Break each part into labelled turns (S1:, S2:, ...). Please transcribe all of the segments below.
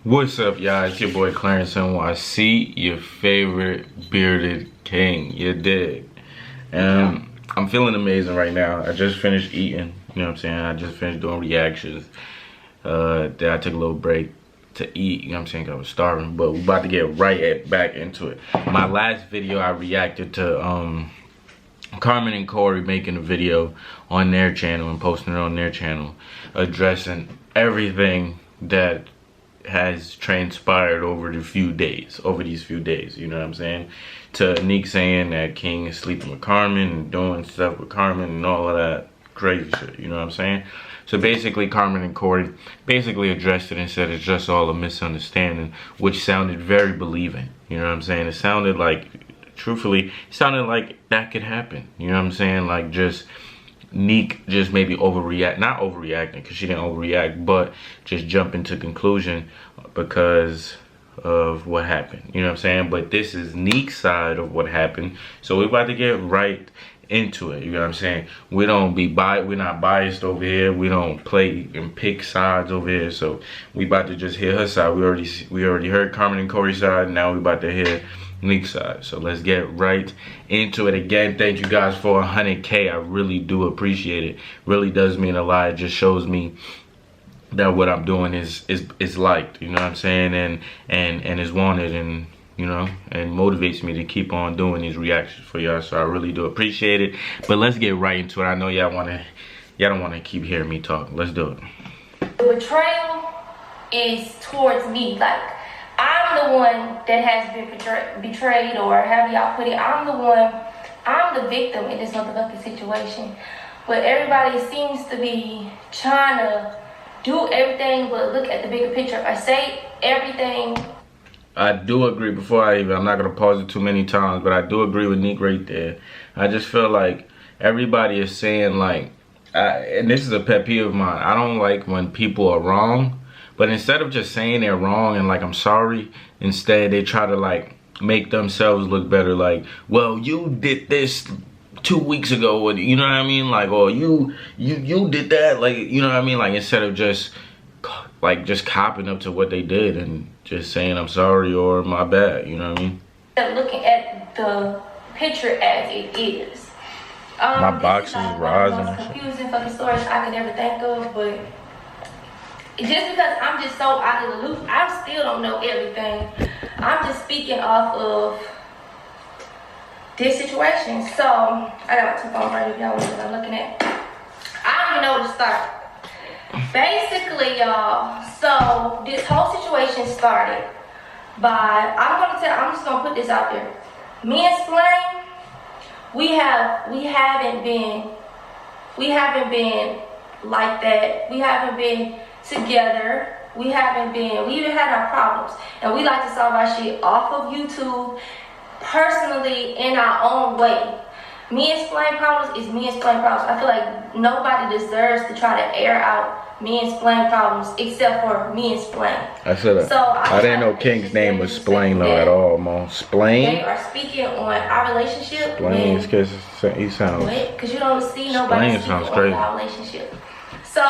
S1: What's up, y'all? It's your boy ClarenceNyc, your favorite bearded king. You dig? And I'm feeling amazing right now. I just finished eating. You know what I'm saying? I just finished doing reactions. Then I took a little break to eat. You know what I'm saying? I was starving, but we're about to get back into it. My last video, I reacted to Carmen and Corey making a video on their channel and posting it on their channel, addressing everything that has transpired over these few days, you know what I'm saying? To Nyc saying that King is sleeping with Carmen and doing stuff with Carmen and all of that crazy shit, you know what I'm saying? So basically Carmen and Corey basically addressed it and said it's just all a misunderstanding, which sounded very believing, you know what I'm saying? It sounded like, truthfully, it sounded like that could happen, you know what I'm saying? Like just Nyc just maybe not overreacting, because she didn't overreact, but just jumping to conclusion because of what happened, you know what I'm saying? But this is Nyc's side of what happened, so we're about to get right into it, you know what I'm saying? We're not biased over here. We don't play and pick sides over here, so we about to just hear her side. We already heard Carmen and Corey's side. Now we about to hear Nyc's side. So let's get right into it. Again, thank you guys for 100K. I really do appreciate it. Really does mean a lot. It just shows me that what I'm doing is liked, you know what I'm saying, and is wanted, and you know, and motivates me to keep on doing these reactions for y'all. So I really do appreciate it. But let's get right into it. I know y'all don't wanna keep hearing me talk. Let's do it.
S2: The betrayal is towards me. Like, I'm the one that has been betrayed, or however y'all put it. I'm the victim in this motherfucking situation. But everybody seems to be trying to do everything but look at the bigger picture, or say everything.
S1: I do agree. I'm not gonna pause it too many times, but I do agree with Nyc right there. I just feel like everybody is saying, like, and this is a pet peeve of mine, I don't like when people are wrong, but instead of just saying they're wrong and like, I'm sorry, instead they try to like make themselves look better. Like, well, you did this 2 weeks ago, or you know what I mean? Like, or you did that, like, you know what I mean? Like, instead of just copping up to what they did and just saying I'm sorry or my bad, you know what I mean?
S2: Looking at the picture as it is.
S1: My box is
S2: like
S1: rising.
S2: One of the most confusing fucking stories I could ever think of, but just because I'm just so out of the loop, I still don't know everything. I'm just speaking off of this situation. So I got my two phones right here, y'all, what I'm looking at. I don't even know where to start. Basically, y'all, so this whole situation started by, I'm just gonna put this out there. Me and Splain, we haven't been like that. We haven't been together. We even had our problems, and we like to solve our shit off of YouTube, personally, in our own way. Me and Splain problems is me and Splain problems. I feel like nobody deserves to try to air out me and Splain problems except for me and Splain.
S1: I didn't know King's name was Splain though at all, Mo. Splain?
S2: They are speaking on our relationship.
S1: Splain, because he sounds...
S2: Because you don't see nobody speaking on our relationship. So,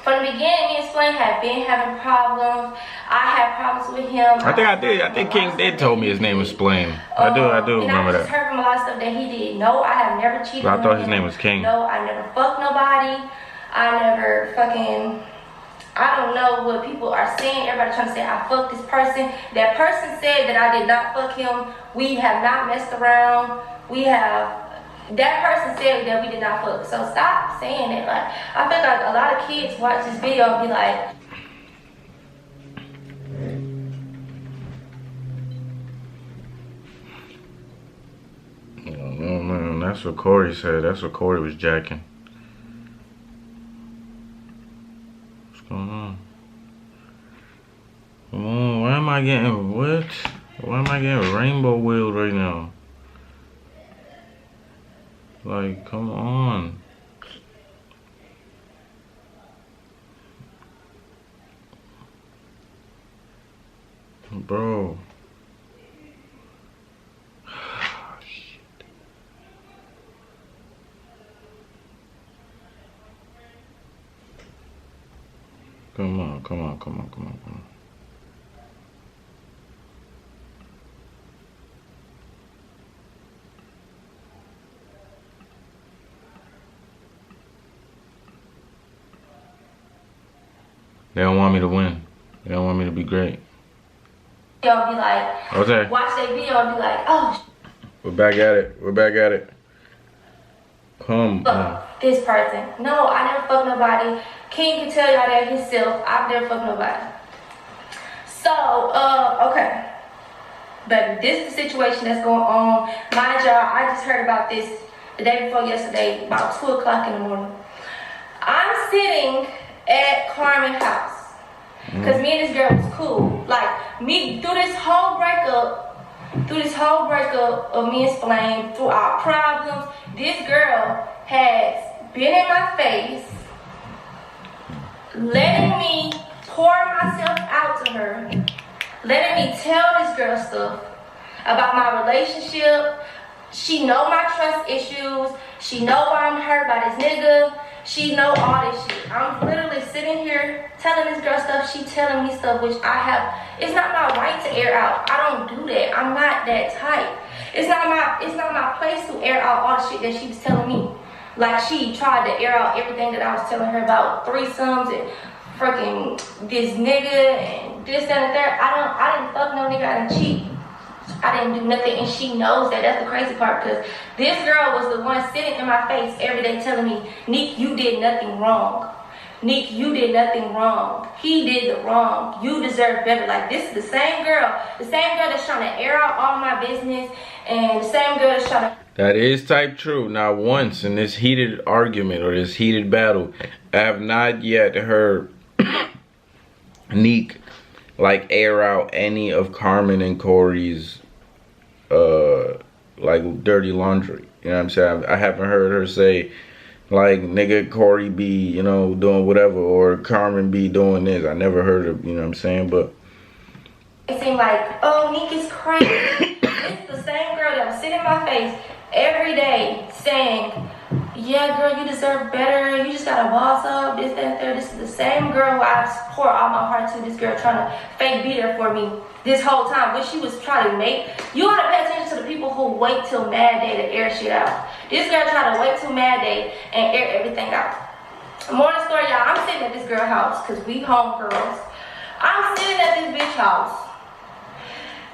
S2: from the beginning, me and Splain have been having problems. I had problems with him.
S1: I think King did told me his name was Splain. I do remember that.
S2: I just heard from a lot of stuff that he did. No, I have never cheated on him.
S1: I thought his name was King.
S2: No, I never fucked nobody. I don't know what people are saying. Everybody trying to say I fucked this person. That person said that I did not fuck him. We have not messed around. That person said that we did not fuck. So stop saying it. Like, I feel like a lot of kids watch this video and be like,
S1: oh man, that's what Corey said. That's what Corey was jacking. What's going on? Come on, why am I getting what? Why am I getting rainbow wheeled right now? Like, come on. Bro. Shit. Come on. They don't want me to win. They don't want me to be great.
S2: Y'all be like,
S1: okay.
S2: Watch their video and be like, oh.
S1: We're back at it. We're back at it. Come on.
S2: This person. No, I never fucked nobody. King can tell y'all that himself. I've never fucked nobody. So, okay. But this is the situation that's going on. Mind y'all, I just heard about this the day before yesterday, about 2 o'clock in the morning. I'm sitting at Carmen's house. Because me and this girl was cool. Like, me, through this whole breakup of me and Flame, through our problems, this girl has been in my face, letting me pour myself out to her, letting me tell this girl stuff about my relationship. She know my trust issues. She know why I'm hurt by this nigga. She know all this shit. I'm literally sitting here telling this girl stuff. She telling me stuff which I have. It's not my right to air out. I don't do that. I'm not that type. It's not my place to air out all the shit that she was telling me. Like, she tried to air out everything that I was telling her about threesomes and freaking this nigga and this, that, and that. I didn't fuck no nigga. I didn't cheat. I didn't do nothing, and she knows that. That's the crazy part, because this girl was the one sitting in my face every day telling me, Nick, you did nothing wrong. Nick, you did nothing wrong. He did the wrong. You deserve better. Like, this is the same girl that's trying to air out all my business, and the same girl that's trying to...
S1: That is type true. Not once in this heated argument or this heated battle, I have not yet heard Nick like air out any of Carmen and Corey's like dirty laundry. You know what I'm saying? I haven't heard her say like, nigga, Corey be, you know, doing whatever, or Carmen be doing this. I never heard of, you know what I'm saying? But
S2: it seemed like, oh, Nick is crazy. It's the same girl that was sitting in my face every day saying, yeah, girl, you deserve better. You just gotta boss up, this, that, and that. This is the same girl who I pour all my heart to. This girl trying to fake be there for me this whole time. What she was trying to make. You gotta pay attention to the people who wait till mad day to air shit out. This girl tried to wait till mad day and air everything out. Morning story, y'all. I'm sitting at this girl house because we home girls. I'm sitting at this bitch house.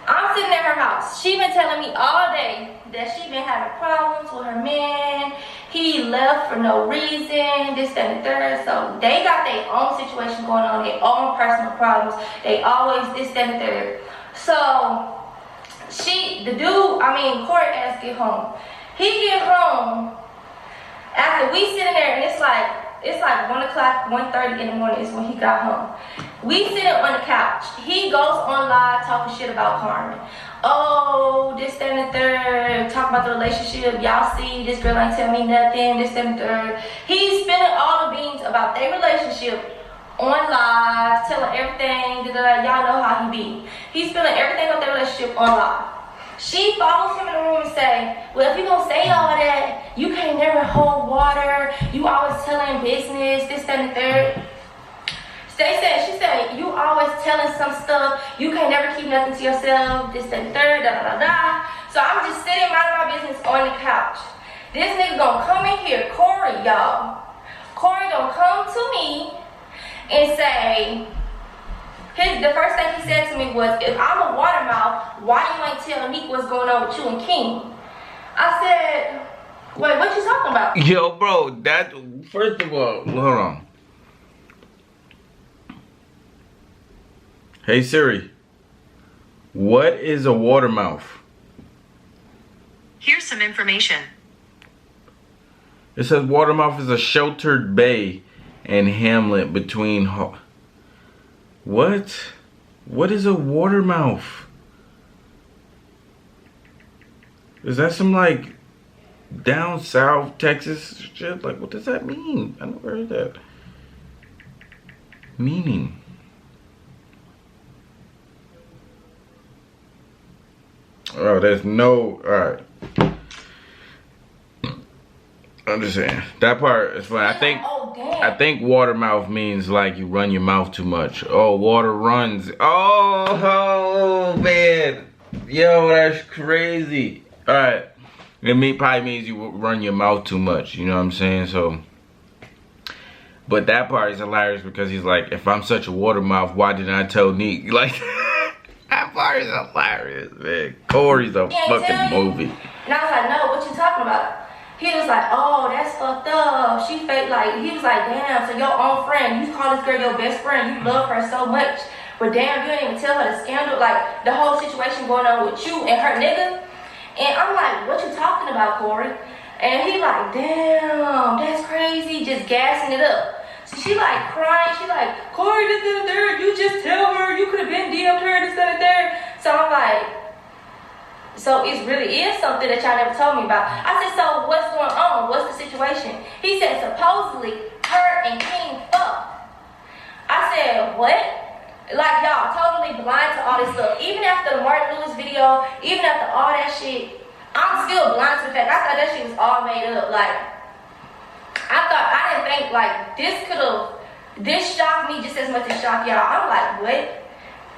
S2: I'm sitting at her house. She been telling me all day that she been having problems with her man. He left for no reason, this, that, and the third. So they got their own situation going on, their own personal problems. They always this, that, and the third. So Corey asked get home. He get home after we sitting there, and it's like 1 o'clock, 1:30 in the morning is when he got home. We sitting on the couch. He goes on live talking shit about Carmen. Oh, this, that, and the third. Talk about the relationship. Y'all see, this girl ain't tell me nothing. This, that, and the third. He's spilling all the beans about their relationship on live, telling everything. Y'all know how he be. He's spilling everything about their relationship on live. She follows him in the room and say, well, if you gonna say all that, you can't never hold water. You always telling business, this, that, and the third. She said, you always telling some stuff. You can't never keep nothing to yourself, this, that, and third, da, da, da, da. So I'm just sitting minding my business on the couch. This nigga gonna come in here, Corey, y'all. Corey gonna come to me and say, the first thing he said to me was, if I'm a water mouth, why you ain't tell Nick what's going on with you and King? I said, wait, what you talking about?
S1: Yo, bro, first of all, hold on. Hey Siri, what is a water mouth?
S3: Here's some information.
S1: It says water mouth is a sheltered bay and hamlet between... What? What is a water mouth? Is that some like down south Texas shit? Like, what does that mean? I never heard that. Meaning. Oh, there's no... Alright. I'm just saying. That part is fine. I think water mouth means like you run your mouth too much. Oh, water runs. Oh man. Yo, that's crazy. Alright. It probably means you run your mouth too much. You know what I'm saying? So, But that part is hilarious because he's like, if I'm such a water mouth, why didn't I tell Neek? Like, that part is hilarious, man. Corey's a fucking movie.
S2: And I was like, no, what you talking about? He was like, oh, that's fucked up. She fake, like, he was like, damn, so your own friend, you call this girl your best friend, you love her so much, but damn, you didn't even tell her the scandal, like, the whole situation going on with you and her nigga. And I'm like, what you talking about, Corey? And he like, damn, that's crazy, just gassing it up. So she like crying, she like, Corey, this and the third, you just tell her, you could have been DM'd her, this and the third. So I'm like, so it really is something that y'all never told me about. I said, so what's going on? What's the situation? He said, supposedly, her and King fucked. I said, what? Like, y'all totally blind to all this stuff. Even after the Martin Lewis video, even after all that shit, I'm still blind to the fact. I thought that shit was all made up. Like, I didn't think, like, this shocked me just as much as shocked y'all. I'm like, what?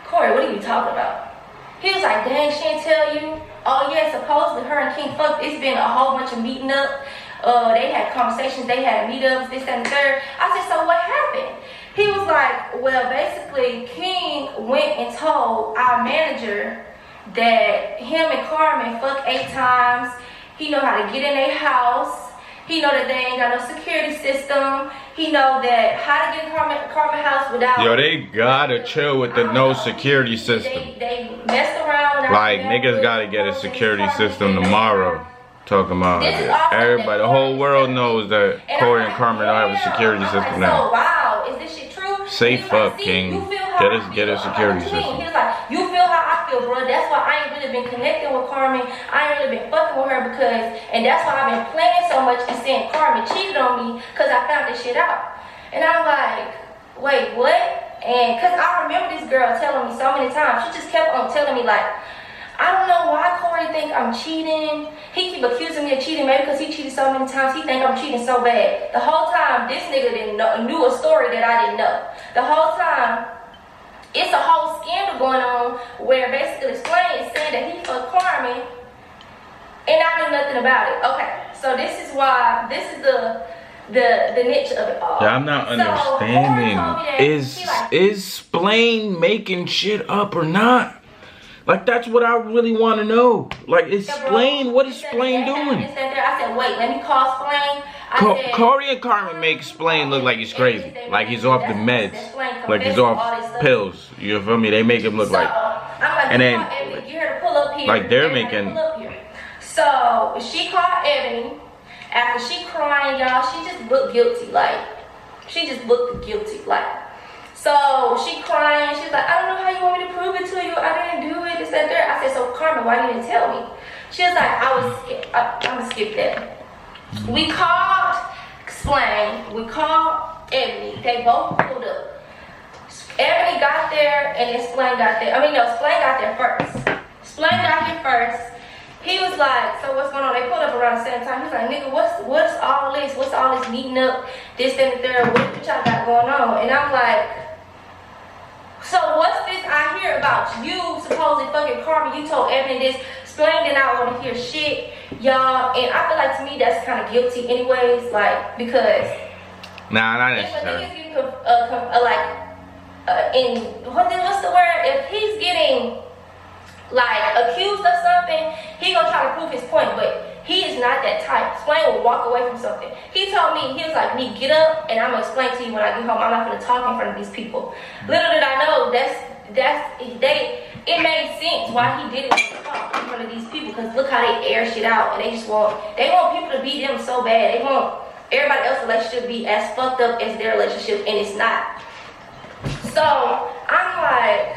S2: Corey, what are you talking about? He was like, dang, she didn't tell you? Oh yeah, supposedly her and King fucked. It's been a whole bunch of meeting up. They had conversations, they had meetups, this and the third. I said, so what happened? He was like, well, basically, King went and told our manager that him and Carmen fucked 8 times. He know how to get in their house. He know that they ain't got no security system. He know that how to get in Carmen house without...
S1: Yo, they gotta chill with the no security system.
S2: They messed around without...
S1: Like, niggas gotta get a security system tomorrow. Talking about everybody, the whole world knows that Corey and Carmen don't have a security system now.
S2: So, wow, is this shit true?
S1: Say fuck, King. Get a security system.
S2: He was like, you feel how I feel, bro. That's why I ain't really been connecting with Carmen. I ain't really been fucking with her because, and that's why I've been playing so much and saying Carmen cheated on me because I found this shit out. And I'm like, wait, what? And because I remember this girl telling me so many times, she just kept on telling me like, I don't know why Corey think I'm cheating. He keep accusing me of cheating, maybe because he cheated so many times. He think I'm cheating so bad. The whole time, this nigga knew a story that I didn't know. The whole time, it's a whole scandal going on where basically Explain is saying that he fucked Carmen, and I knew nothing about it. Okay, so this is why, this is the niche of it all.
S1: Yeah, I'm not understanding. Is Explain making shit up or not? Like, that's what I really want to know. Like, Explain, what is Explain doing?
S2: I said, wait, let me call Explain.
S1: Corey and Carmen make Explain look like he's crazy. Like he's off the meds. Like he's off pills. You feel me? They make him look like. And then, like they're making.
S2: So, she called Ebony. After she crying, y'all, she just looked guilty. Like, she just looked guilty. Like. So she crying, she's like, I don't know how you want me to prove it to you. I didn't do it, this, that, there. I said, so Carmen, why you didn't tell me? She was like, I'm gonna skip that. We called Explain, we called Ebony. They both pulled up. Ebony got there and Explain got there. Explain got there first. Explain got here first. He was like, so what's going on? They pulled up around the same time. He was like, nigga, what's all this? What's all this meeting up? This, that, and the third. What y'all got going on? And I'm like, so what's this I hear about you supposedly fucking Carmen? You told Ebony this. Explain, and I want to hear shit, y'all. And I feel like to me that's kind of guilty anyways, like, because
S1: nah, not necessarily.
S2: If a nigga's getting what's the word? If he's getting like accused of something, he gonna try to prove his point, but he is not that type. Explain will walk away from something. He told me, he was like, me, get up and I'm gonna explain to you when I get home. I'm not gonna talk in front of these people. Little did I know it made sense why he didn't talk in front of these people, because look how they air shit out and they want people to be them so bad. They want everybody else's relationship to be as fucked up as their relationship, and it's not. So I'm like,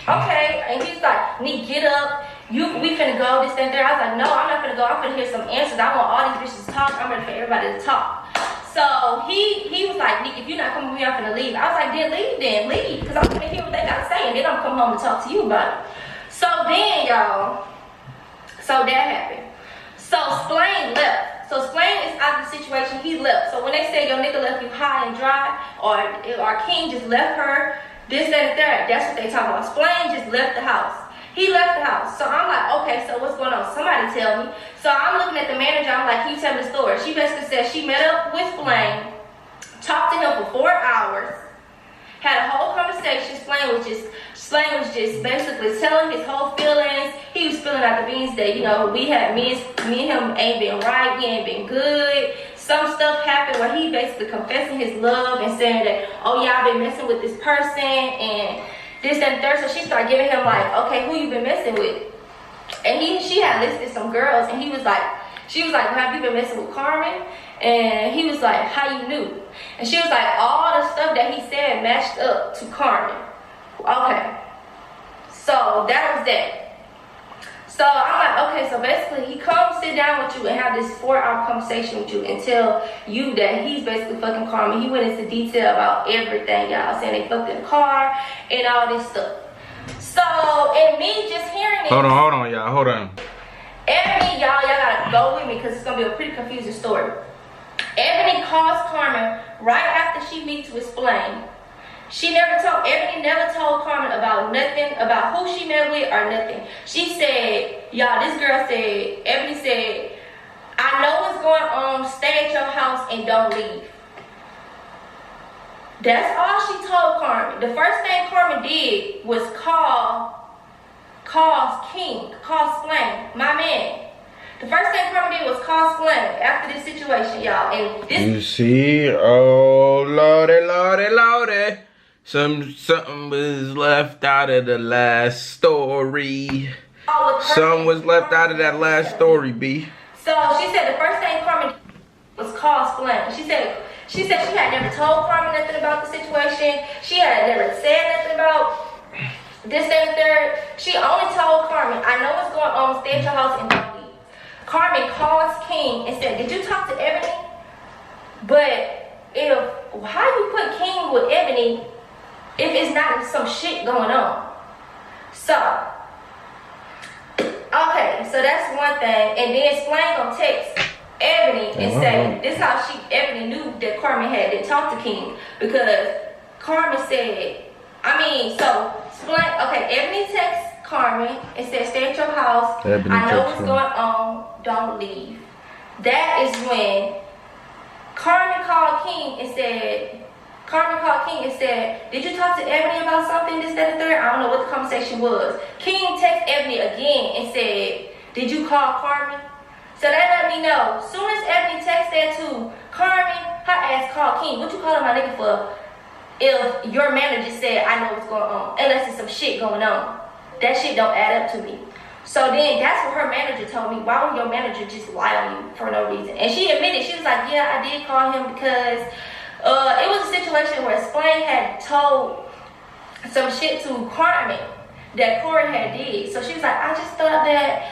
S2: okay, and he's like, "Nee, get up. We finna go, this, that, there." I was like, no, I'm not finna go. I'm finna hear some answers. I want all these bitches to talk. I'm ready for everybody to talk. So he was like, "Nee, if you're not coming with me, I'm finna leave." I was like, then leave. Because I'm gonna hear what they gotta say, and then I'm gonna come home and talk to you about it. So then, y'all, so that happened. So Explain left. So Explain is out of the situation, he left. So when they say your nigga left you high and dry, or King just left her, this, that, and that, that's what they talking about. Explain just left the house. He left the house. So I'm like, okay, so what's going on? Somebody tell me. So I'm looking at the manager. I'm like, can you tell me the story? She basically said she met up with Flame, talked to him Splain was just basically telling his whole feelings. He was spilling out the beans that, you know, me and him ain't been right, we ain't been good. Some stuff happened where he basically confessing his love and saying that, oh yeah, I've been messing with this person and this, that, and third. So she started giving him like, okay, who you been messing with? And she had listed some girls, and she was like, well, have you been messing with Carmen? And he was like, how you knew? And she was like, all the stuff that he said matched up to Carmen. Okay, so that was that. So I'm like, okay, so basically he comes sit down with you and have this 4-hour conversation with you and tell you that he's basically fucking Carmen. He went into detail about everything, y'all, saying they fucked in the car and all this stuff. So, and me just hearing it.
S1: Hold on, y'all, hold on.
S2: Ebony, y'all gotta go with me because it's gonna be a pretty confusing story. Ebony calls Carmen right after she meets with Splain. Ebony never told Carmen about nothing, about who she met with or nothing. She said, y'all, this girl said, Ebony said, I know what's going on, stay at your house and don't leave. That's all she told Carmen. The first thing Carmen did was call Splain, my man. The first thing Carmen did was call Splain after this situation, y'all. And this,
S1: you see, oh lordy. Something was left out of the last story. Something was left out of that last story, B.
S2: So she said the first thing Carmen did was call Splain. She said she had never told Carmen nothing about the situation. She had never said nothing about this, that, and third. She only told Carmen, I know what's going on, stay at your house and don't leave. Carmen calls King and said, did you talk to Ebony? But how you put King with Ebony if it's not some shit going on? So, okay, so that's one thing. And then Splain gonna text Ebony and say, this is how Ebony knew that Carmen didn't talk to King, because Carmen said, Ebony texts Carmen and said, stay at your house.
S1: Ebony,
S2: I know what's going on, don't leave. That is when Carmen called King and said, did you talk to Ebony about something, this, that, and third? I don't know what the conversation was. King texted Ebony again and said, did you call Carmen? So that let me know. As soon as Ebony texted that to Carmen, her ass called King. What you calling my nigga for if your manager said, I know what's going on? Unless there's some shit going on. That shit don't add up to me. So then that's what her manager told me. Why would your manager just lie on you for no reason? And she admitted, she was like, yeah, I did call him because it was a situation where Splain had told some shit to Carmen that Corey had did. So she was like, I just thought that,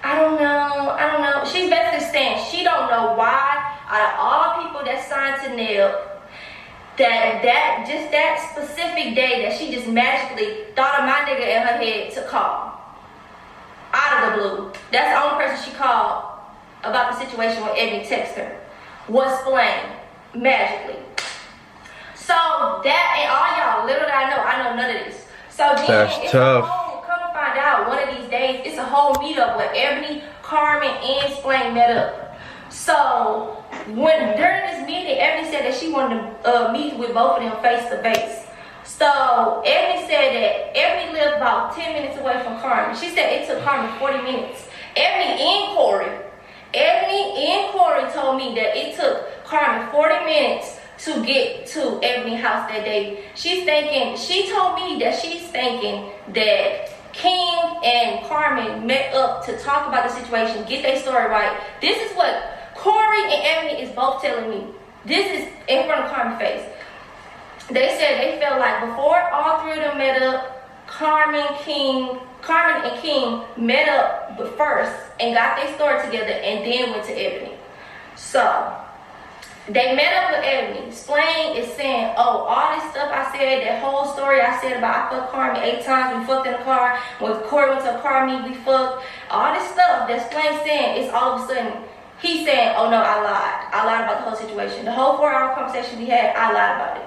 S2: I don't know. She's basically saying she don't know why out of all people that signed to NIP, that specific day that she just magically thought of my nigga in her head to call. Out of the blue. That's the only person she called about the situation when Ebony texted her. Was Splain. Magically. So that, and all y'all, little that I know none of this. So then
S1: That's tough.
S2: Come to find out, one of these days, it's a whole meetup where Ebony, Carmen, and Splain met up. So when during this meeting, Ebony said that she wanted to meet with both of them face to face. So Ebony said that Ebony lived about 10 minutes away from Carmen. She said it took Carmen 40 minutes. Ebony and Corey told me that it took Carmen 40 minutes to get to Ebony's house that day. She told me that she's thinking that King and Carmen met up to talk about the situation, get their story right. This is what Corey and Ebony is both telling me. This is in front of Carmen's face. They said they felt like before all three of them met up, Carmen and King met up first and got their story together and then went to Ebony. So they met up with Ebony. Splain is saying, oh, all this stuff I said, that whole story I said about I fucked Carmen 8 times, we fucked in the car. When Corey went to a car meet, we fucked. All this stuff that Splain's saying is all of a sudden, he's saying, oh no, I lied. I lied about the whole situation. The whole 4-hour conversation we had, I lied about it.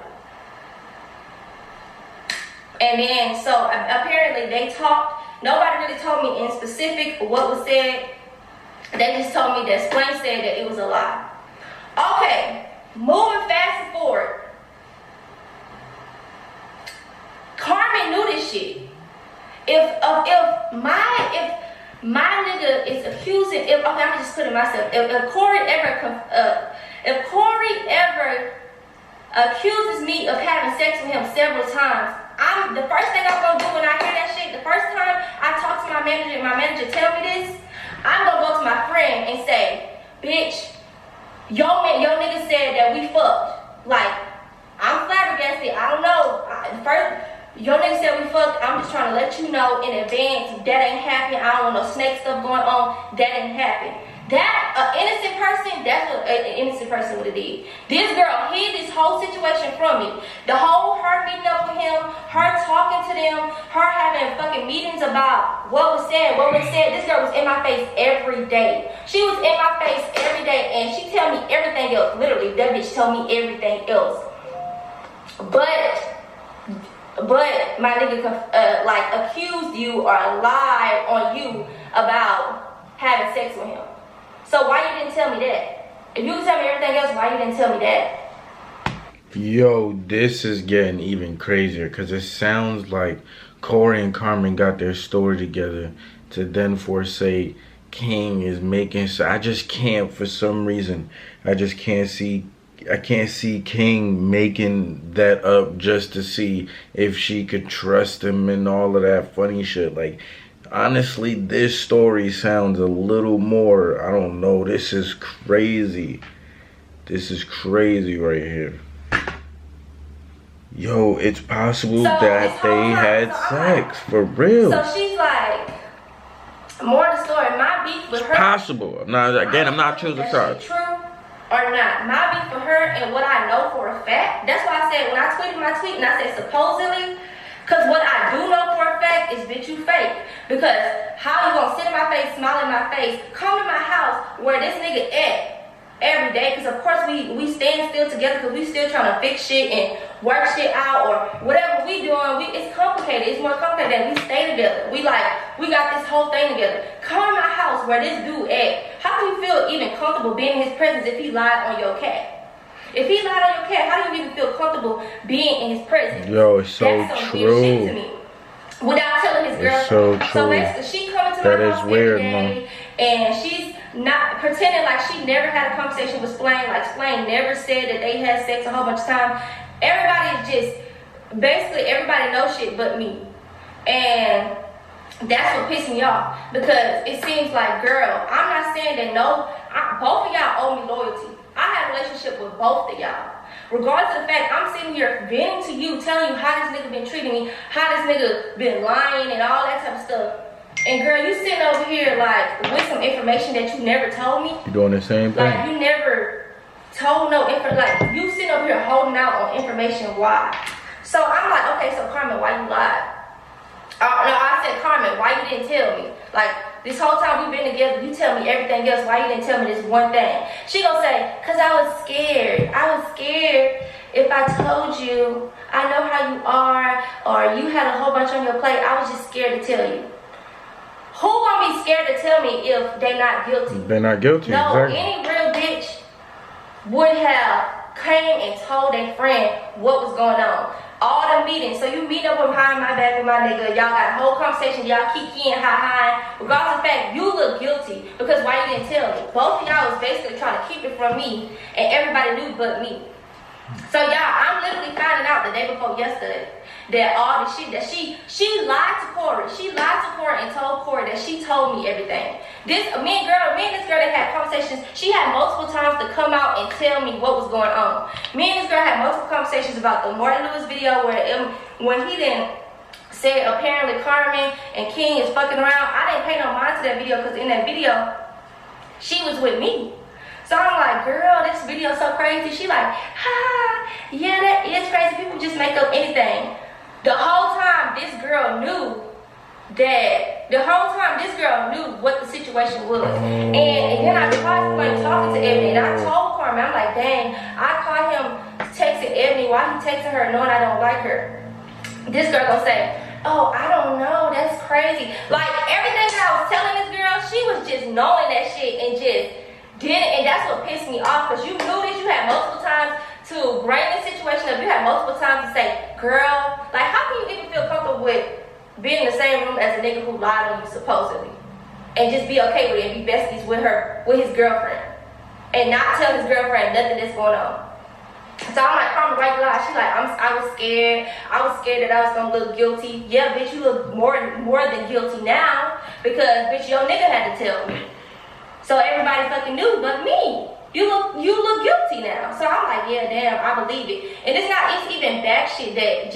S2: And then, so apparently they talked. Nobody really told me in specific what was said. They just told me that Splain said that it was a lie. Okay, moving fast and forward. Carmen knew this shit. My nigga is accusing. Okay, I'm just putting myself. If Corey ever accuses me of having sex with him several times, the first thing I'm gonna do when I hear that shit, the first time I talk to my manager and my manager tell me this, I'm gonna go to my friend and say, bitch, your nigga said that we fucked. Like, I'm flabbergasted. I don't know. Your nigga said we fucked. I'm just trying to let you know in advance that ain't happening. I don't want no snake stuff going on. That ain't happening. That innocent person, that's what an innocent person would have did. This girl hid this whole situation from me. The whole her meeting up with him, her talking to them, her having fucking meetings about what was said. This girl was in my face every day. She was in my face every day, and she tell me everything else. Literally, that bitch told me everything else. But my nigga like accused you or lied on you about having sex with him. So why you didn't tell me that? If you could tell me everything else, why you didn't tell me that?
S1: Yo, this is getting even crazier because it sounds like Corey and Carmen got their story together to then forsake King is making. So I just can't, for some reason, I can't see King making that up just to see if she could trust him and all of that funny shit. Like, honestly, this story sounds a little more, I don't know, this is crazy. This is crazy right here. Yo, it's possible that they had sex, for real.
S2: So she's like, more of the story, my beef with her.
S1: It's possible. I'm not choosing sides.
S2: True or not? My beef for her and what I know for a fact. That's why I said when I tweeted my tweet and I said supposedly, because what I do know for a fact is bitch you fake. Because how you gonna sit in my face, smile in my face, come to my house where this nigga at every day? Because of course we stand still together because we still trying to fix shit and work shit out or whatever we doing. It's complicated. It's more complicated that we stay together. We got this whole thing together. Come to my house where this dude at. How can you feel even comfortable being in his presence if he lied on your cat? If he lied on your cat, how do you even feel comfortable being in his presence?
S1: Yo, it's so
S2: That's some
S1: true.
S2: weird shit to me. Without telling his girlfriend.
S1: It's so true.
S2: So basically, she coming to my house every day, and she's not pretending like she never had a conversation with Splain. Like Splain never said that they had sex a whole bunch of times. Everybody is just basically everybody knows shit but me, and that's what pissed me off because it seems like, girl, I'm not saying that both of y'all owe me loyalty. I had a relationship with both of y'all. Regardless of the fact, I'm sitting here venting to you, telling you how this nigga been treating me, how this nigga been lying and all that type of stuff. And girl, you sitting over here like with some information that you never told me.
S1: You doing the same thing?
S2: Like you never told no info. Like you sitting over here holding out on information. Why? So I'm like, okay, so Carmen, why you lied? No, I said, Carmen, why you didn't tell me? Like this whole time we've been together, you tell me everything else. Why you didn't tell me this one thing? She gonna say, cause I was scared. I was scared if I told you I know how you are, or you had a whole bunch on your plate. I was just scared to tell you. Who gonna be scared to tell me if they not guilty?
S1: They're not guilty.
S2: No,
S1: exactly.
S2: Any real bitch would have came and told their friend what was going on. All the meetings. So you meet up behind my back with my nigga. Y'all got a whole conversation. Y'all kikiing, hi. Regardless of the fact, you look guilty because why you didn't tell me? Both of y'all was basically trying to keep it from me, and everybody knew but me. So y'all, I'm literally finding out the day before yesterday that all the shit that she lied to Corey. She lied to Corey and told Corey that she told me everything. Me and this girl that had conversations, she had multiple times to come out and tell me what was going on. Me and this girl had multiple conversations about the Martin Lewis video when he then said apparently Carmen and King is fucking around. I didn't pay no mind to that video because in that video, she was with me. So I'm like, girl, this video so crazy. She like, yeah, that is crazy. People just make up anything. The whole time this girl knew what the situation was. And then I tried talking to Ebony, and I told Carmen, I'm like, dang, I caught him texting Ebony while he texting her knowing I don't like her. This girl gonna say, oh, I don't know, that's crazy. Like everything that I was telling this girl, she was just knowing that shit and just didn't, and that's what pissed me off because you knew this. You had multiple times to bring the situation up. You had multiple times to say, girl, like how can you even feel comfortable with being in the same room as a nigga who lied on you supposedly? and just be okay with it and be besties with his girlfriend, and not tell his girlfriend nothing that's going on. So I'm like, Carmen, why you lie? She like, I was scared. I was scared that I was gonna look guilty. Yeah, bitch, you look more than guilty now, because bitch, your nigga had to tell me. So everybody fucking knew but me. You look guilty now. So I'm like, yeah, damn, I believe it. And it's even back shit that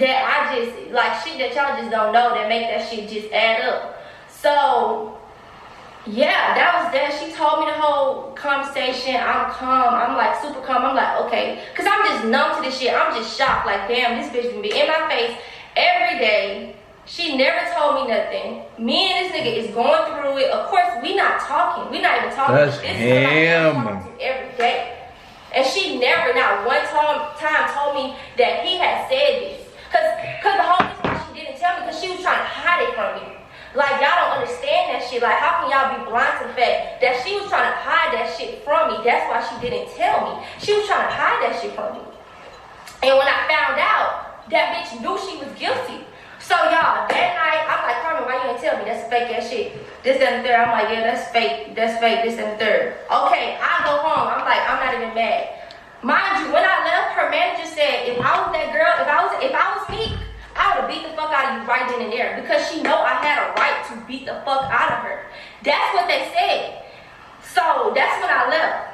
S2: I just like, shit that y'all just don't know that make that shit just add up. So yeah, that was that. She told me the whole conversation. I'm calm. I'm like super calm. I'm like, okay, cause I'm just numb to this shit. I'm just shocked. Like, damn, this bitch be in my face every day. She never told me nothing. Me and this nigga is going through it. Of course, we not talking. We not even talking.
S1: That's
S2: this
S1: him.
S2: is somebody every day. And she never, not one time told me that he had said this. Cause the whole reason why she didn't tell me, cause she was trying to hide it from me. Like, y'all don't understand that shit. Like, how can y'all be blind to the fact that she was trying to hide that shit from me? That's why she didn't tell me. She was trying to hide that shit from me. And when I found out, that bitch knew she was guilty. So y'all, that night, I'm like, Carmen, why you ain't tell me? That's fake ass shit. This, that, and the third. I'm like, yeah, that's fake, this, and the third. Okay, I go home. I'm like, I'm not even mad. Mind you, when I left, her manager said, if I was that girl, if I was me, I would have beat the fuck out of you right then and there, because she know I had a right to beat the fuck out of her. That's what they said. So that's when I left.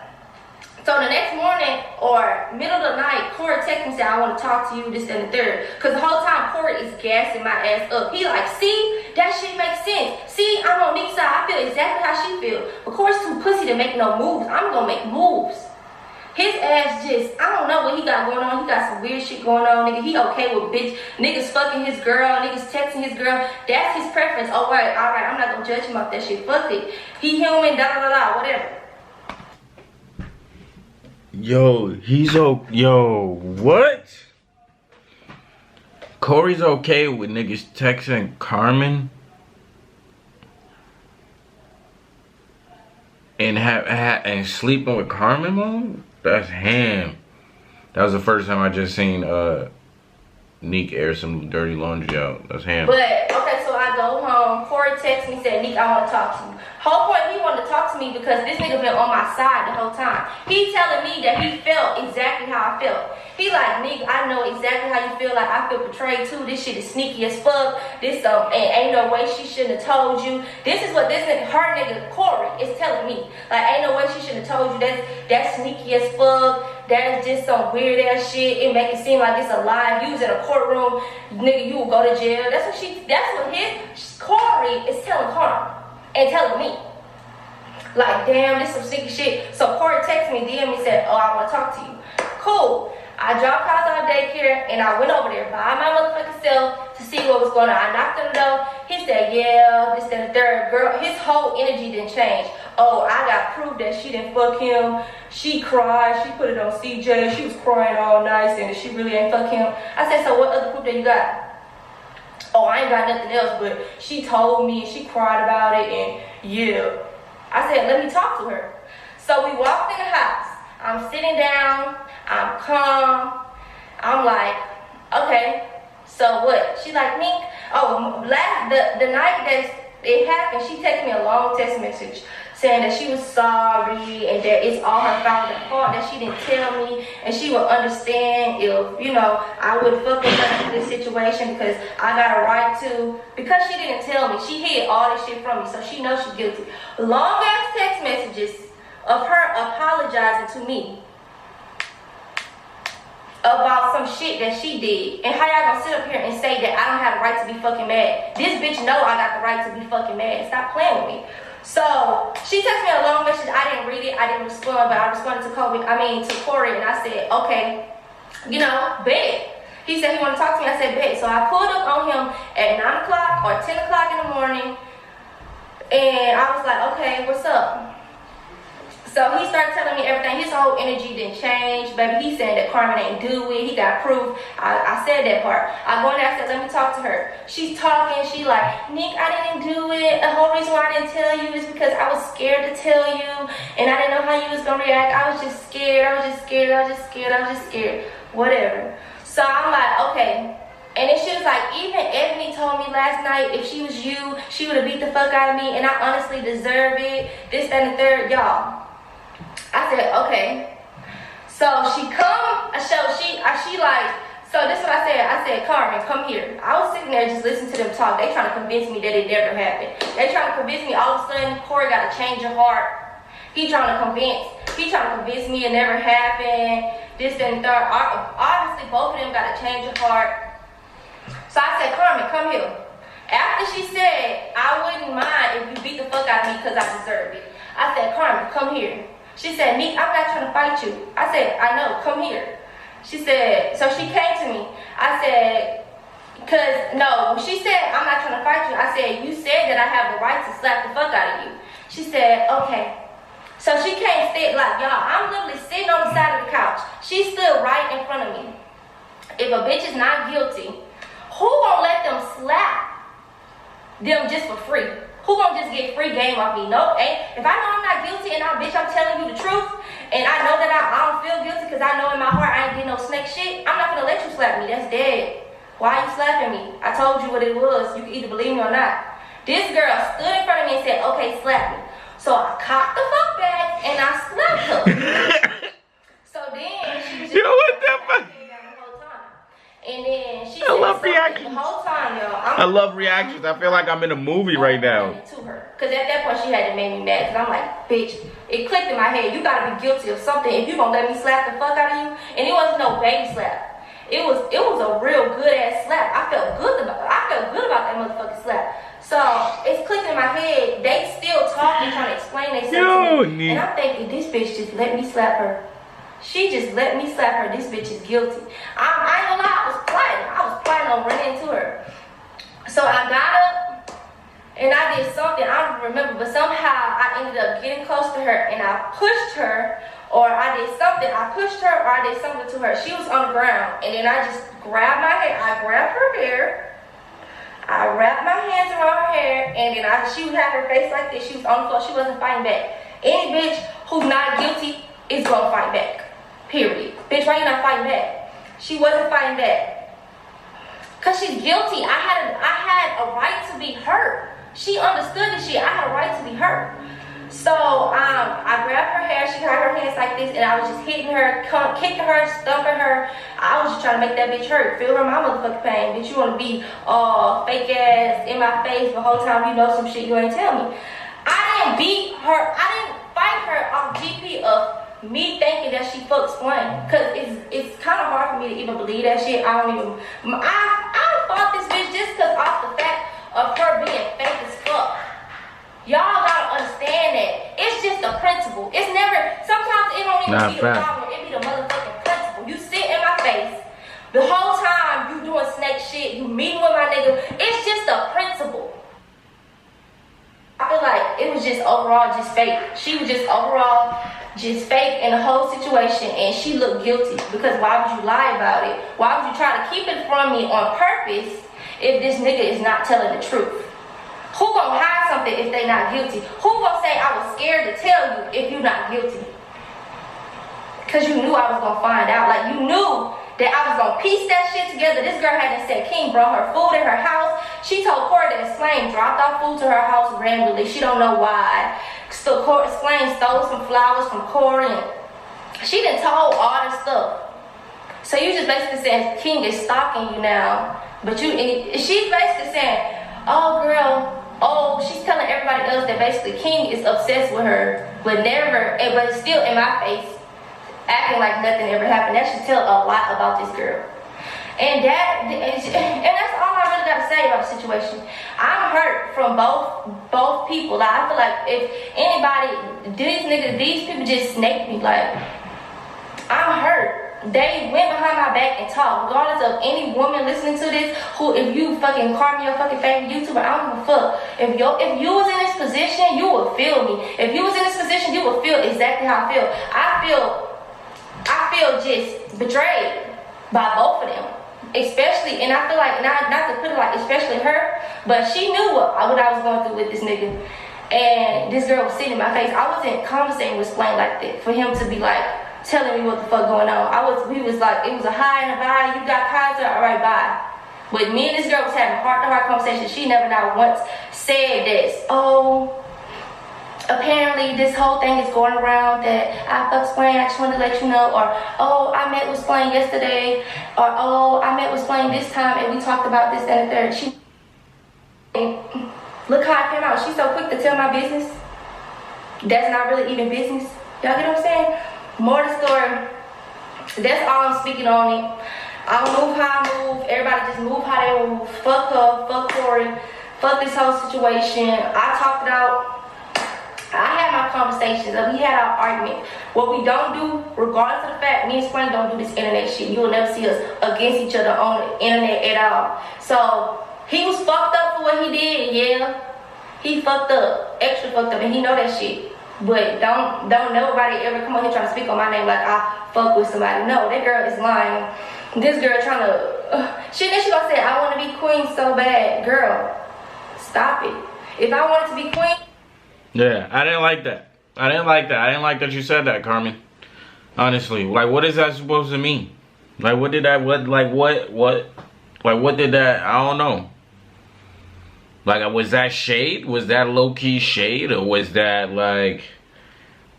S2: So the next morning or middle of the night, Corey texted me and said, I want to talk to you, this and the third. Because the whole time Corey is gassing my ass up. He like, see, that shit makes sense. See, I'm on Nick's side. I feel exactly how she feel. But Corey's too pussy to make no moves. I'm going to make moves. His ass just, I don't know what he got going on. He got some weird shit going on, nigga. He okay with bitch. Niggas fucking his girl. Niggas texting his girl. That's his preference. Oh, right, all right. I'm not going to judge him off that shit. Fuck it. He human, da-da-da-da, whatever.
S1: Yo, what? Corey's okay with niggas texting Carmen and sleeping with Carmen, mom? That's him. That was the first time I just seen Neek air some dirty laundry out. That's him.
S2: But okay, so I go home. Corey texts me, said, Neek, I want to talk to you. Whole point, he wanted to talk to me because this nigga been on my side the whole time. He telling me that he felt exactly how I felt. He like, Neek, I know exactly how you feel. Like, I feel betrayed too. This shit is sneaky as fuck. This and ain't no way she shouldn't have told you. This is what this nigga, her nigga Corey is telling me. Like, ain't no way she shouldn't have told you. That's sneaky as fuck. That is just some weird ass shit. It make it seem like it's a lie. If you was in a courtroom, nigga, you will go to jail. That's what his Corey is telling Carmen and telling me. Like, damn, this some sneaky shit. So Corey texted me, DM me, said, oh, I want to talk to you. Cool. I dropped Kyle out of daycare and I went over there by my motherfucking self to see what was going on. I knocked on the door. He said, yeah, this and the third. Girl, his whole energy didn't change. Oh, I got proof that she didn't fuck him. She cried. She put it on CJ. She was crying all night and she really ain't fuck him. I said, so what other proof that you got? Oh, I ain't got nothing else, but she told me and she cried about it and yeah. I said, let me talk to her. So we walked in the house. I'm sitting down. I'm calm. I'm like, okay, so what? She like, Neek, oh, the night that it happened, she texted me a long text message saying that she was sorry and that it's all her fault that she didn't tell me, and she would understand if, you know, I would fuck with her in this situation because I got a right to, because she didn't tell me. She hid all this shit from me, so she knows she's guilty. Long ass text messages of her apologizing to me about some shit that she did. And how y'all gonna sit up here and say that I don't have the right to be fucking mad? This bitch know I got the right to be fucking mad. Stop playing with me. So she texted me a long message. I didn't read it. I didn't respond, but I responded to Corey, and I said, okay, you know, bet. He said he wanted to talk to me. I said, bet. So I pulled up on him at 9 o'clock or 10 o'clock in the morning, and I was like, okay, what's up? So he started telling me everything. His whole energy didn't change, baby. He said that Carmen ain't do it. He got proof. I said that part. I go in there, I said, let me talk to her. She's talking. She like, Nick, I didn't do it. The whole reason why I didn't tell you is because I was scared to tell you. And I didn't know how you was going to react. I was just scared. Whatever. So I'm like, okay. And then she was like, even Ebony told me last night if she was you, she would have beat the fuck out of me, and I honestly deserve it. This, that, and the third, y'all. I said, okay. So she come, so this is what I said. I said, Carmen, come here. I was sitting there just listening to them talk. They trying to convince me that it never happened. They trying to convince me all of a sudden Corey got to change your heart. He trying to convince me it never happened. This, that, and third. Obviously, both of them got to change your heart. So I said, Carmen, come here. After she said, I wouldn't mind if you beat the fuck out of me because I deserve it. I said, Carmen, come here. She said, Nick, I'm not trying to fight you. I said, I know, come here. She said, so she came to me. I said, when she said, I'm not trying to fight you, I said, you said that I have the right to slap the fuck out of you. She said, okay. So she came sit like, y'all, I'm literally sitting on the side of the couch. She stood right in front of me. If a bitch is not guilty, who gonna let them slap them just for free? Who gonna just get free game off me? No, if I know I'm not guilty and I'm telling you the truth, and I know that I don't feel guilty because I know in my heart I ain't getting no snake shit, I'm not gonna let you slap me. That's dead. Why are you slapping me? I told you what it was. You can either believe me or not. This girl stood in front of me and said, okay, slap me. So I cocked the fuck back and I slapped her. So then she was just
S1: what the fuck?
S2: And then she
S1: I love reactions.
S2: The whole time, y'all.
S1: I love reactions. I feel like I'm in a movie right now.
S2: To her, because at that point she had to make me mad. Because I'm like, bitch, it clicked in my head. You gotta be guilty of something if you gonna let me slap the fuck out of you. And it wasn't no baby slap. It was a real good ass slap. I felt good about that motherfucking slap. So it's clicked in my head. They still talking, trying to explain themselves to me. And I'm thinking, this bitch just let me slap her. She just let me slap her. This bitch is guilty. I ain't gonna lie, I was plotting on running into her. So I got up and I did something, I don't remember, but somehow I ended up getting close to her and I pushed her, or I did something. I pushed her or I did something to her. She was on the ground and then I just grabbed my hair. I grabbed her hair. I wrapped my hands around her hair and then she would have her face like this. She was on the floor. She wasn't fighting back. Any bitch who's not guilty is gonna fight back. Period. Bitch, why you not fighting back? She wasn't fighting back. Cause she's guilty. I had a right to be hurt. She understood this shit. I had a right to be hurt. So I grabbed her hair. She had her hands like this, and I was just hitting her, kicking her, stumping her. I was just trying to make that bitch hurt. Feel her my motherfucking pain. Bitch, you wanna be fake ass in my face the whole time you know some shit you ain't tell me. I didn't beat her. I didn't fight her off GP of me thinking that she fucks Flame, cause it's kind of hard for me to even believe that shit. I fought this bitch just cause off the fact of her being fake as fuck. Y'all gotta understand that it's just a principle. It's never. Sometimes it don't even be the problem. It be the motherfucking principle. You sit in my face the whole time you doing snake shit. You meeting with my nigga. It's just a principle. I feel like it was just overall just fake. She was just overall just fake in the whole situation, and she looked guilty because why would you lie about it? Why would you try to keep it from me on purpose if this nigga is not telling the truth? Who gonna hide something if they not guilty? Who gonna say I was scared to tell you if you not guilty? Cause you knew I was gonna find out. Like you knew that I was gonna piece that shit together. This girl hadn't said King brought her food in her house. She told Corey that Slane dropped off food to her house randomly. She don't know why. So Slane stole some flowers from Corey and she done told all this stuff. So you just basically saying King is stalking you now. But she's basically saying, oh girl, she's telling everybody else that basically King is obsessed with her, but still in my face, acting like nothing ever happened. That should tell a lot about this girl. And that's all I really got to say about the situation. I'm hurt from both people. Like, I feel like if anybody, these people just snaked me. Like, I'm hurt. They went behind my back and talked. Regardless of any woman listening to this, if you fucking call me your fucking favorite YouTuber, I don't give a fuck. If you was in this position, you would feel me. If you was in this position, you would feel exactly how I feel. I feel just betrayed by both of them. Especially, and I feel like, not to put it like especially her, but she knew what I was going through with this nigga. And this girl was sitting in my face. I wasn't conversating with Slane like that for him to be like telling me what the fuck going on. We was like, it was a hi and a bye. You got concert, all right, bye. But me and this girl was having heart-to-heart conversation. She never not once said this. Oh, apparently this whole thing is going around that I fucked Splain, I just wanted to let you know. Or, oh, I met with Splain yesterday. Or, oh, I met with Splain this time and we talked about this, that, and the third. She, look how I came out. She's so quick to tell my business. That's not really even business. Y'all get what I'm saying? More the story. That's all I'm speaking on it. I don't move how I move. Everybody just move how they move. Fuck her, fuck Corey, fuck this whole situation. I talked it out. I had my conversations. We had our argument. What we don't do, regardless of the fact, me and Spring don't do this internet shit. You will never see us against each other on the internet at all. So he was fucked up for what he did. Yeah, he fucked up, extra fucked up, and he know that shit. But don't nobody ever come on here trying to speak on my name like I fuck with somebody. No, that girl is lying. This girl trying to shit. Then she gonna say I want to be queen so bad. Girl, stop it. If I wanted to be queen.
S1: Yeah, I didn't like that. I didn't like that you said that, Carmen. Honestly, like, what is that supposed to mean? Like, what did that? What did that? I don't know. Like, was that shade? Was that low-key shade? Or was that, like,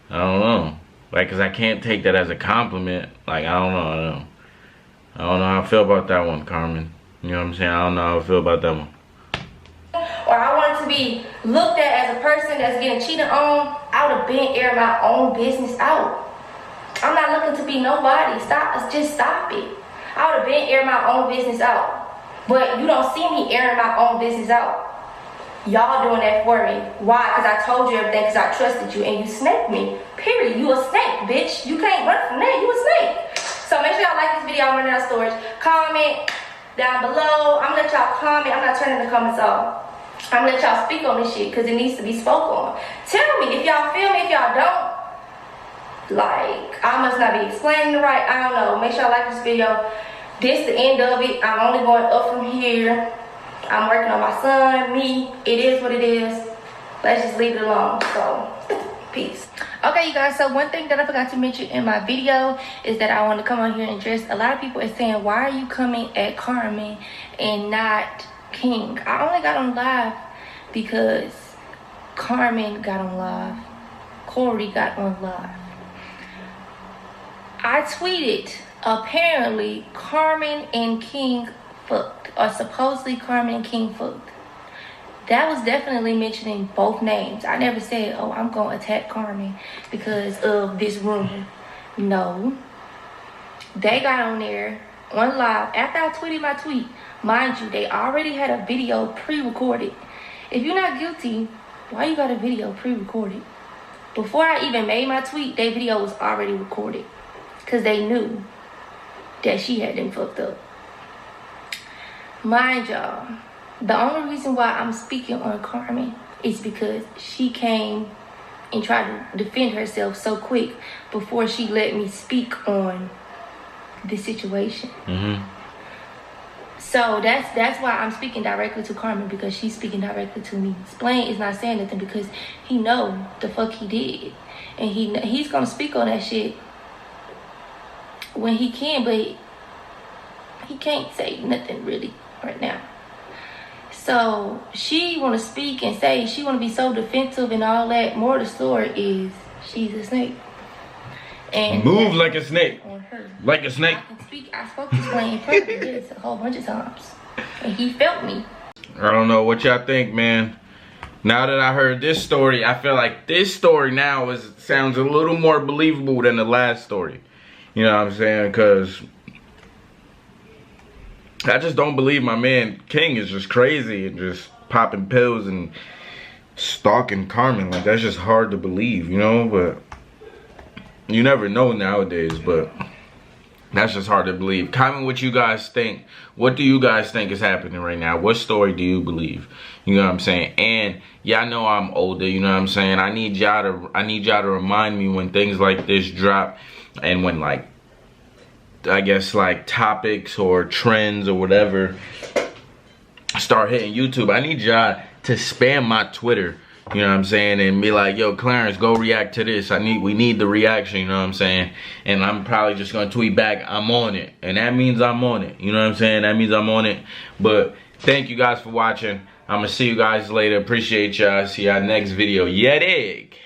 S1: I don't know. Like, because I can't take that as a compliment. Like, I don't know. I don't know how I feel about that one, Carmen. You know what I'm saying? I don't know how I feel about that one.
S2: Or I wanted to be looked at as a person that's getting cheated on, I would have been airing my own business out. I'm not looking to be nobody. Stop. Just stop it. I would have been airing my own business out. But you don't see me airing my own business out. Y'all doing that for me. Why? Because I told you everything because I trusted you and you snaked me. Period. You a snake, bitch. You can't run from that. You a snake. So make sure y'all like this video. I'm running out of storage. Comment down below. I'm going to let y'all comment. I'm not turning the comments off. I'm going to let y'all speak on this shit because it needs to be spoke on. Tell me if y'all feel me, if y'all don't. Like, I must not be explaining it right. I don't know. Make sure y'all like this video. This the end of it. I'm only going up from here. I'm working on my son, me. It is what it is. Let's just leave it alone. So, peace. Okay, you guys, so one thing that I forgot to mention in my video is that I want to come on here and address. A lot of people are saying, why are you coming at Carmen and not King? I only got on live because Carmen got on live. Corey got on live. I tweeted, apparently Carmen and King fucked, or supposedly Carmen and King fucked. That was definitely mentioning both names. I never said, oh, I'm gonna attack Carmen because of this rumor. No. They got on there on live after I tweeted my tweet. Mind you, they already had a video pre-recorded. If you're not guilty, why you got a video pre-recorded? Before I even made my tweet, their video was already recorded. Because they knew that she had them fucked up. Mind y'all, the only reason why I'm speaking on Carmen is because she came and tried to defend herself so quick before she let me speak on the situation. So that's why I'm speaking directly to Carmen, because she's speaking directly to me. Splain is not saying nothing because he know the fuck he did. And he's gonna speak on that shit when he can, but he can't say nothing really right now. So she want to speak and say she want to be so defensive and all that. More of the story is she's a snake. And
S1: move like a snake.
S2: On her.
S1: Like a snake.
S2: I spoke to Splain in person a whole bunch of times, and he felt me.
S1: I don't know what y'all think, man. Now that I heard this story, I feel like this story now sounds a little more believable than the last story. You know what I'm saying? Because I just don't believe my man King is just crazy and just popping pills and stalking Carmen. Like, that's just hard to believe, you know? But you never know nowadays, but that's just hard to believe. Comment what you guys think. What do you guys think is happening right now? What story do you believe? You know what I'm saying? And y'all know I'm older, you know what I'm saying? I need y'all to remind me when things like this drop, and when, like, I guess, like, topics or trends or whatever start hitting YouTube. I need y'all to spam my Twitter. you know what I'm saying, and be like, yo, Clarence, go react to this. We need the reaction, you know what I'm saying? And I'm probably just gonna tweet back, I'm on it. And that means I'm on it. You know what I'm saying? That means I'm on it. But thank you guys for watching. I'm gonna see you guys later. Appreciate y'all. See y'all next video. Yeah, dig.